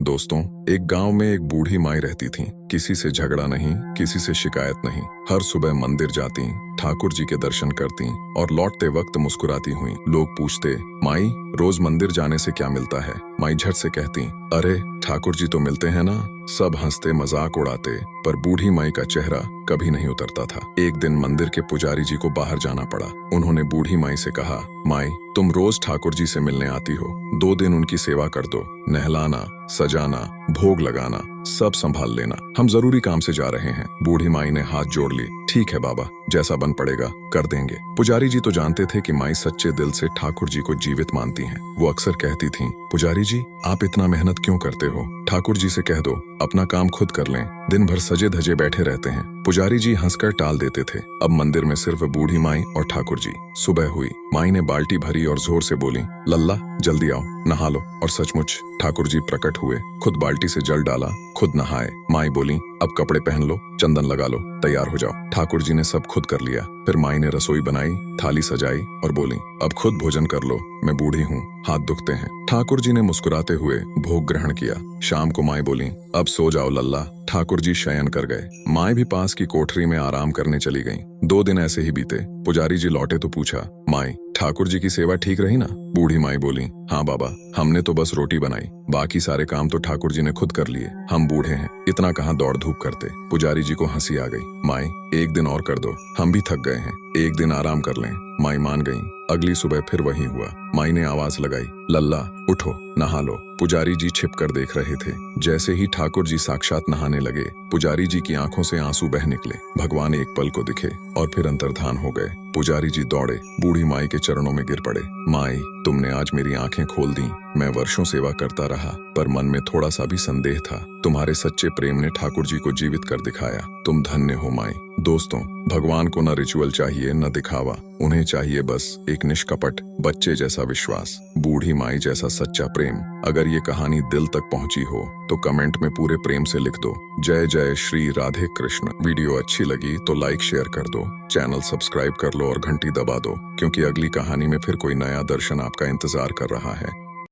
दोस्तों, एक गांव में एक बूढ़ी माई रहती थी। किसी से झगड़ा नहीं, किसी से शिकायत नहीं। हर सुबह मंदिर जाती, ठाकुर जी के दर्शन करती और लौटते वक्त मुस्कुराती हुई। लोग पूछते, माई रोज मंदिर जाने से क्या मिलता है? माई झट से कहती, अरे ठाकुर जी तो मिलते हैं ना। सब हंसते मजाक उड़ाते, पर बूढ़ी माई का चेहरा कभी नहीं उतरता था। एक दिन मंदिर के पुजारी जी को बाहर जाना पड़ा। उन्होंने बूढ़ी माई से कहा, माई तुम रोज ठाकुर जी से मिलने आती हो, 2 दिन उनकी सेवा कर दो। नहलाना, सजाना, भोग लगाना सब संभाल लेना, हम जरूरी काम से जा रहे हैं। बूढ़ी माई ने हाथ जोड़ ली, ठीक है बाबा, जैसा बन पड़ेगा कर देंगे। पुजारी जी तो जानते थे कि माई सच्चे दिल से ठाकुर जी को जीवित मानती हैं। वो अक्सर कहती थीं, पुजारी जी आप इतना मेहनत क्यों करते हो? ठाकुर जी से कह दो अपना काम खुद कर लें, दिन भर सजे धजे बैठे रहते हैं। पुजारी जी हंसकर टाल देते थे। अब मंदिर में सिर्फ बूढ़ी माई और ठाकुर जी। सुबह हुई, माई ने बाल्टी भरी और जोर से बोली, लल्ला जल्दी आओ, नहा लो। और सचमुच ठाकुर जी प्रकट हुए, खुद बाल्टी से जल डाला, खुद नहाए। माई बोली, अब कपड़े पहन लो, चंदन लगा लो, तैयार हो जाओ। ठाकुर जी ने सब खुद कर लिया। फिर माई ने रसोई बनाई, थाली सजाई और बोली, अब खुद भोजन कर लो, मैं बूढ़ी हूँ, हाथ दुखते हैं। ठाकुर जी ने मुस्कुराते हुए भोग ग्रहण किया। शाम को माई बोली, अब सो जाओ लल्ला। ठाकुर जी शयन कर गए। माई भी पास की कोठरी में आराम करने चली गईं। 2 दिन ऐसे ही बीते। पुजारी जी लौटे तो पूछा, माई ठाकुर जी की सेवा ठीक रही ना? बूढ़ी माई बोली, हाँ बाबा, हमने तो बस रोटी बनाई, बाकी सारे काम तो ठाकुर जी ने खुद कर लिए। हम बूढ़े हैं, इतना कहाँ दौड़ धूप करते। पुजारी जी को हंसी आ गई। माई 1 दिन और कर दो, हम भी थक गए हैं, 1 दिन आराम कर लें। माई मान गई। अगली सुबह फिर वही हुआ। माई ने आवाज लगाई, लल्ला उठो, नहा लो। पुजारी जी छिप कर देख रहे थे। जैसे ही ठाकुर जी साक्षात नहाने लगे, पुजारी जी की आंखों से आंसू बह निकले। भगवान एक पल को दिखे और फिर अंतर्धान हो गए। पुजारी जी दौड़े, बूढ़ी माई के चरणों में गिर पड़े। माई तुमने आज मेरी आंखें खोल दी। मैं वर्षों सेवा करता रहा, पर मन में थोड़ा सा भी संदेह था। तुम्हारे सच्चे प्रेम ने ठाकुर जी को जीवित कर दिखाया। तुम धन्य हो माई। दोस्तों, भगवान को न रिचुअल चाहिए न दिखावा, उन्हें चाहिए बस एक निष्कपट बच्चे जैसा विश्वास, बूढ़ी माई जैसा सच्चा प्रेम। अगर ये कहानी दिल तक पहुंची हो तो कमेंट में पूरे प्रेम से लिख दो, जय जय श्री राधे कृष्ण। वीडियो अच्छी लगी तो लाइक शेयर कर दो, चैनल सब्सक्राइब कर लो और घंटी दबा दो, क्योंकि अगली कहानी में फिर कोई नया दर्शन आपका इंतजार कर रहा है।